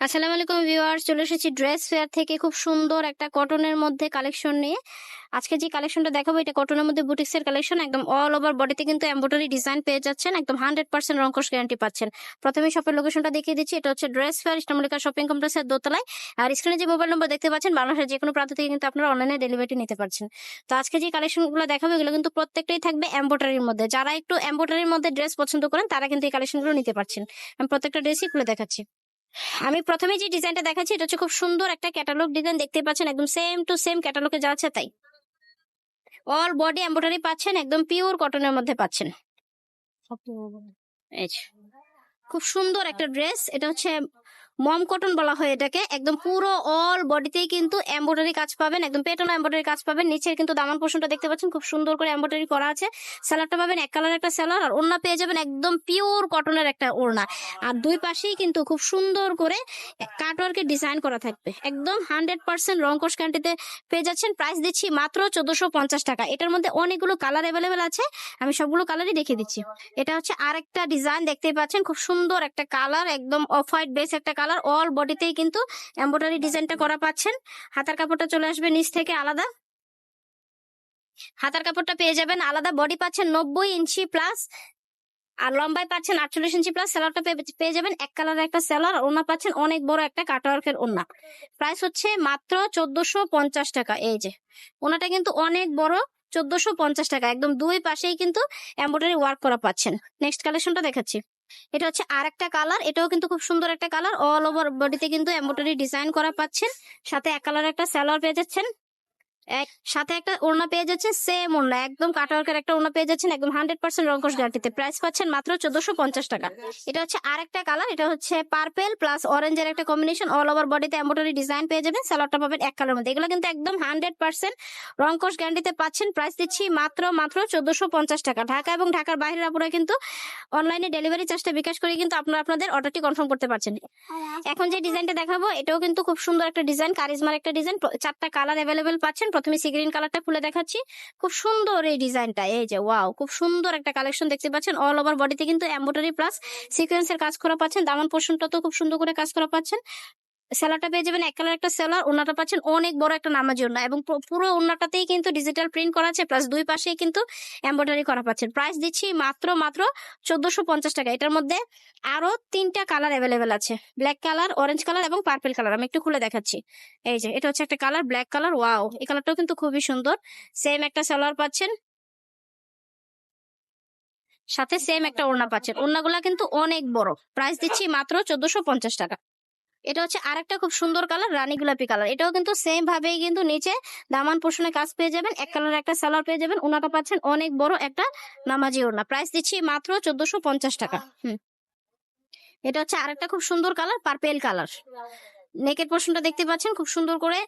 আসসালামু আলাইকুম ভিউয়ার্স, চলে এসেছি ড্রেস ফেয়ার থেকে খুব সুন্দর একটা কটনের মধ্যে কালেকশন নিয়ে। আজকে যে কালেকশনটা দেখাবো এটা কটনের মধ্যে বুটিক্সের কালেকশন। একদম অল ওভার বডিতে কিন্তু এমব্রয়ডারি ডিজাইন পেয়ে যাচ্ছেন, একদম 100% রংকশ গ্যারান্টি পাচ্ছেন। প্রথমে শপের লোকেশনটা দেখিয়ে দিচ্ছি। এটা হচ্ছে ড্রেস ফেয়ার, ইস্টামলিকা শপিং কমপ্লেক্সের দোতলায়। আর স্ক্রিনে যে মোবাইল নম্বর দেখতে পাচ্ছেন, বাংলাদেশের যে কোনো প্রান্ত থেকে কিন্তু আপনারা অনলাইনে ডেলিভারি নিতে পারছেন। তো আজকে যে কালেকশনগুলো দেখাবো এগুলো কিন্তু প্রত্যেকটাই থাকবে এমব্রয়ডারির মধ্যে। যারা একটু এমব্রয়ডারির মধ্যে ড্রেস পছন্দ করেন তারা কিন্তু এই কালেকশনগুলো নিতে পারছেন। আমি প্রত্যেকটা ড্রেসই খুলে দেখাচ্ছি। আমি প্রথমে যে ডিজাইনটা দেখাচ্ছি এটা হচ্ছে খুব সুন্দর একটা ক্যাটালগ ডিজাইন, দেখতে পাচ্ছেন একদম সেম টু সেম ক্যাটালগে যা আছে তাই। অল বডি এমব্রয়ডারি পাচ্ছেন, একদম পিওর কটনের মধ্যে পাচ্ছেন। এই যে, খুব সুন্দর একটা ড্রেস। এটা হচ্ছে মম কটন বলা হয় এটাকে। একদম পুরো অল বডিতেই কিন্তু এমব্রয়ডারি কাজ পাবেন, একদম পেটানো এমব্রয়ডারি কাজ পাবেন। নিচের কিন্তু দামান পোর্শনটা দেখতে পাচ্ছেন খুব সুন্দর করে এমব্রয়ডারি করা আছে। সেলারটা পাবেন এক কালার একটা সেলার, আর ওড়না পেয়ে যাবেন একদম পিওর কটনের একটা ওড়না। আর দুই পাশেই কিন্তু খুব সুন্দর করে কাটওয়ার্কের ডিজাইন করা থাকবে, একদম 100% রংকশ গ্যারান্টিতে পেয়ে যাচ্ছেন। প্রাইস দিচ্ছি মাত্র 1450 টাকা। এটার মধ্যে অনেকগুলো কালার অ্যাভেলেবেল আছে, আমি সবগুলো কালারই দেখিয়ে দিচ্ছি। এটা হচ্ছে আরেকটা ডিজাইন, দেখতেই পাচ্ছেন খুব সুন্দর একটা কালার, একদম অফ হোয়াইট বেস একটা কালার। অল বডিতেই কিন্তু এমব্রয়ডারি ডিজাইনটা করা পাচ্ছেন। হাতার কাপড়টা চলে আসবে নিচ থেকে আলাদা, হাতার কাপড়টা পেয়ে যাবেন আলাদা। বডি পাচ্ছেন 90 ইঞ্চি প্লাস, আর লম্বায় পাচ্ছেন 48 ইঞ্চি প্লাস। সেলারটা পেয়ে যাবেন এক কালারের একটা সেলার। ওড়না পাচ্ছেন অনেক বড় একটা কাটওয়ার্কের ওড়না। প্রাইস হচ্ছে মাত্র 1450 টাকা। এই যে ওড়নাটা কিন্তু অনেক বড়, 1450 টাকা। একদম দুই পাশেই কিন্তু এমব্রয়ডারি ওয়ার্ক করা পাচ্ছেন। নেক্সট কালেকশনটা দেখাচ্ছি। এটা হচ্ছে আরেকটা কালার, এটাও কিন্তু খুব সুন্দর একটা কালার। অল ওভার বডিতে কিন্তু এমব্রয়ডারি ডিজাইন করা পাচ্ছেন, সাথে এক কালার একটা সালোয়ার পেয়ে যাচ্ছেন, সাথে একটা ওড়না পেয়ে যাচ্ছেন সেম ওড়না, একদম কাটওয়ার্কের একটা ওড়না পেয়ে যাচ্ছেন, একদম 100% রংকশ গ্যারান্টিতে। প্রাইস পাচ্ছেন মাত্র 1450 টাকা। এটা হচ্ছে আরেকটা কালার, এটা হচ্ছে পার্পেল প্লাস অরেঞ্জের একটা কম্বিনেশন। অল ওভার বডিতে এমব্রয়ডারি ডিজাইন পেয়ে যাবেন, সালোয়ারটা পাবেন এক কালারের মধ্যে। এগুলো কিন্তু একদম 100% রংকশ গ্যারান্টিতে পাচ্ছেন। প্রাইস দিচ্ছি মাত্র 1450 টাকা। ঢাকা এবং ঢাকার বাইরের আপুরা কিন্তু অনলাইনে ডেলিভারি চার্জটা বিকাশ করে কিন্তু আপনারা আপনাদের অর্ডারটি কনফার্ম করতে পারছেন। এখন যে ডিজাইনটা দেখাবো এটাও কিন্তু খুব সুন্দর একটা ডিজাইন, কারিজমার একটা ডিজাইন। চারটা কালার অ্যাভেলেবেল পাচ্ছেন। প্রথমে সি গ্রিন কালারটা খুলে দেখাচ্ছি। খুব সুন্দর এই ডিজাইনটা, এই যে ওয়াও, খুব সুন্দর একটা কালেকশন দেখতে পাচ্ছেন। অল ওভার বডিতে কিন্তু এমব্রয়ডারি প্লাস সিকোয়েন্সের কাজ করা পাচ্ছেন। দামান পোর্শনটা তো খুব সুন্দর করে কাজ করা পাচ্ছেন। সেলারটা পেয়ে যাবেন এক কালার একটা সেলার। ওড়নাটা পাচ্ছেন অনেক বড় একটা নামাজি ওড়না, এবং পুরো ওড়নাটাতেই কিন্তু ডিজিটাল প্রিন্ট করা আছে, প্লাস দুই পাশেই কিন্তু এমব্রয়ডারি করা পাচ্ছেন। প্রাইস দিচ্ছি মাত্র 1450 টাকা। এটার মধ্যে আরো তিনটা কালার অ্যাভেলেবেল আছে, ব্ল্যাক কালার, অরেঞ্জ কালার এবং পার্পল কালার। আমি একটু খুলে দেখাচ্ছি। এই যে এটা হচ্ছে একটা কালার, ব্ল্যাক কালার। ওয়াও, এই কালারটাও কিন্তু খুবই সুন্দর। সেম একটা সেলার পাচ্ছেন, সাথে সেম একটা ওড়না পাচ্ছেন। ওড়নাগুলা কিন্তু অনেক বড়। প্রাইস দিচ্ছি মাত্র 1450 টাকা। এটা হচ্ছে আরেকটা খুব সুন্দর কালার, রানী গোলাপি কালার। এটাও কিন্তু সেম ভাবেই কিন্তু নিচে দামান পোর্শনে কাজ পেয়ে যাবেন, এক কালার একটা সালোয়ার পেয়ে যাবেন। ওনাটা পাচ্ছেন অনেক বড় একটা নামাজি ওড়না। প্রাইস দিচ্ছি মাত্র 1450 টাকা। এটা হচ্ছে আরেকটা খুব সুন্দর কালার, পার্পেল কালার। নেকের পোর্শনটা দেখতে পাচ্ছেন খুব সুন্দর করে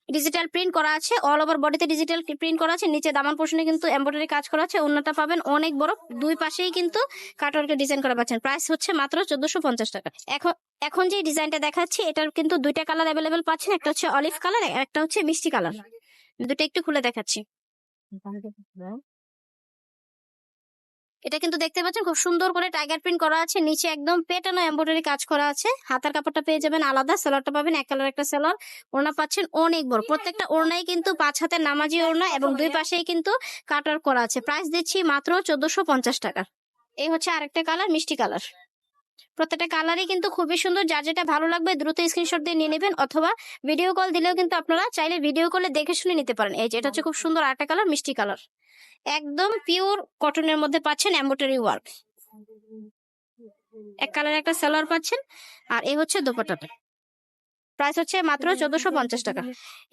ডিজিটাল প্রিন্ট করা আছে। অল ওভার বডিতে ডিজিটাল প্রিন্ট করা আছে। নিচে দামান পোর্শনে কিন্তু এমব্রয়ডারি কাজ করা আছে। ওড়নাটা পাবেন অনেক বড়, দুই পাশেই কিন্তু কাটওয়ার্কের ডিজাইন করা পাচ্ছেন। প্রাইস হচ্ছে মাত্র 1450 টাকা। এখন এখন যে ডিজাইনটা দেখাচ্ছি এটার কিন্তু দুইটা কালার অ্যাভেলেবেল পাচ্ছেন, একটা হচ্ছে অলিভ কালার, একটা হচ্ছে মিষ্টি কালার। দুটো একটু খুলে দেখাচ্ছি। এটা কিন্তু দেখতে পাচ্ছেন খুব সুন্দর করে টাইগার প্রিন্ট করা আছে, নিচে একদম পেটানো এমব্রয়ডারি কাজ করা আছে। হাতার কাপড়টা পেয়ে যাবেন আলাদা, সেলারটা পাবেন এক কালার একটা সেলার। ওড়না পাচ্ছেন অনেক বড়, প্রত্যেকটা ওড়নাই কিন্তু 5 হাতের নামাজি ওড়না, এবং দুই পাশেই কিন্তু কাটওয়ার্ক করা আছে। প্রাইস দিচ্ছি মাত্র 1450 টাকা। এই হচ্ছে আরেকটা কালার, মিষ্টি কালার। প্রত্যেকটা কালারই কিন্তু খুবই সুন্দর। যার যেটা ভালো লাগবে দ্রুত স্ক্রিনশট দিয়ে নিয়ে নেবেন, অথবা ভিডিও কল দিলেও কিন্তু আপনারা চাইলে ভিডিও কলে দেখে শুনে নিতে পারেন। এই যে এটা হচ্ছে খুব সুন্দর আরেকটা কালার, মিষ্টি কালার। একদম পিওর কটনের মধ্যে পাচ্ছেন এমব্রয়ডারি ওয়ার্ক। এক কালার একটা সালোয়ার পাচ্ছেন, আর এই হচ্ছে দোপাট্টাটা। প্রাইস হচ্ছে মাত্র 1450 টাকা।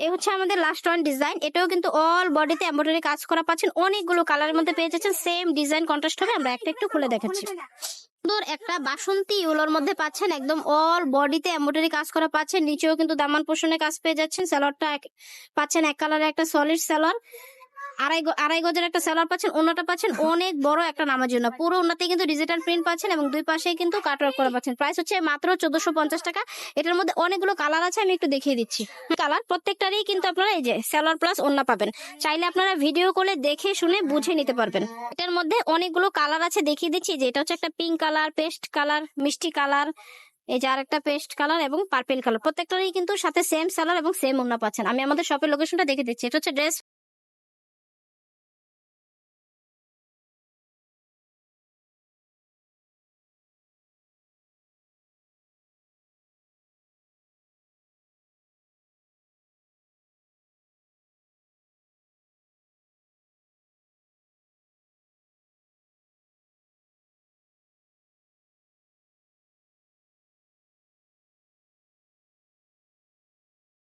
এই হচ্ছে আমাদের লাস্ট ওয়ান ডিজাইন। এটাও কিন্তু অল বডিতে এমব্রয়ডারি কাজ করা পাচ্ছেন। অনেকগুলো কালারের মধ্যে পেয়ে যাচ্ছেন, সেম ডিজাইন কন্ট্রাস্ট হবে। আমরা একটা একটু খুলে দেখাচ্ছি। সুন্দর একটা বাসন্তী ইউলোর মধ্যে পাচ্ছেন, একদম অল বডিতে এমব্রয়ডারি কাজ করা পাচ্ছেন। নিচেও কিন্তু দামান পোর্শনে কাজ পেয়ে যাচ্ছেন। সালোয়ারটা পাচ্ছেন এক কালারের একটা সলিড সালোয়ার, আড়াই গজের একটা সালোয়ার পাচ্ছেন। ওড়নাটা পাচ্ছেন অনেক বড় একটা নামার জন্য, পুরো ওড়নাতে কিন্তু ডিজিটাল প্রিন্ট পাচ্ছেন, এবং দুই পাশেই কিন্তু কাটওয়ার্ক করা পাচ্ছেন। প্রাইস হচ্ছে মাত্র 1450 টাকা। এটার মধ্যে অনেকগুলো কালার আছে, আমি একটু দেখিয়ে দিচ্ছি। কালার প্রত্যেকটারই কিন্তু আপনারা এই যে সালোয়ার প্লাস ওড়না পাবেন। চাইলে আপনারা ভিডিও কলে দেখে শুনে বুঝে নিতে পারবেন। এটার মধ্যে অনেকগুলো কালার আছে, দেখিয়ে দিচ্ছি। যে এটা হচ্ছে একটা পিঙ্ক কালার, পেস্ট কালার, মিষ্টি কালার, এই যে আরেকটা পেস্ট কালার এবং পার্পেল কালার, প্রত্যেকটারই কিন্তু সাথে সেম সেলার এবং সেম ওড়না পাচ্ছেন। আমি আমাদের শপের লোকেশনটা দেখে দিচ্ছি। এটা হচ্ছে ড্রেস